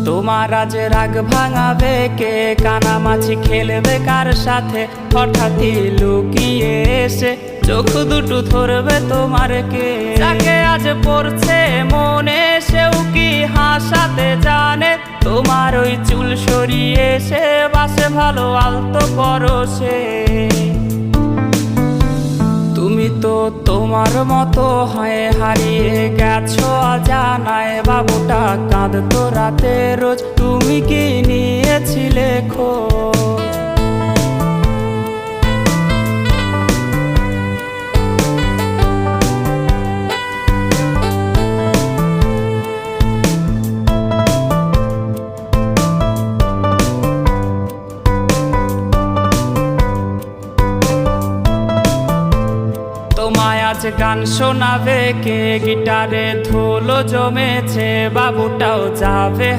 তোমার আজ রাগ ভাঙাবে কে? কানামাছি খেলবে কার সাথে? হঠাৎই লুকিয়ে এসে চোখ দুটো ধরবে তোমার কে? যাকে আজ পড়ছে মনে সেও কি হাসাতে জানে? তোমার ওই চুল সরিয়ে সে বাসে ভালো আলতো পরশে। তুমি তো তোমার মতো হয়ে হারিয়ে গেছো অজানায়। বাবুটা কাঁদতো রাতে রোজ, তুমি কি নিয়েছিলে খোঁজ? তোমায় আজ গান শোনাবে কে? গিটারে ধুলো জমেছে, বাবুটাও যাবে।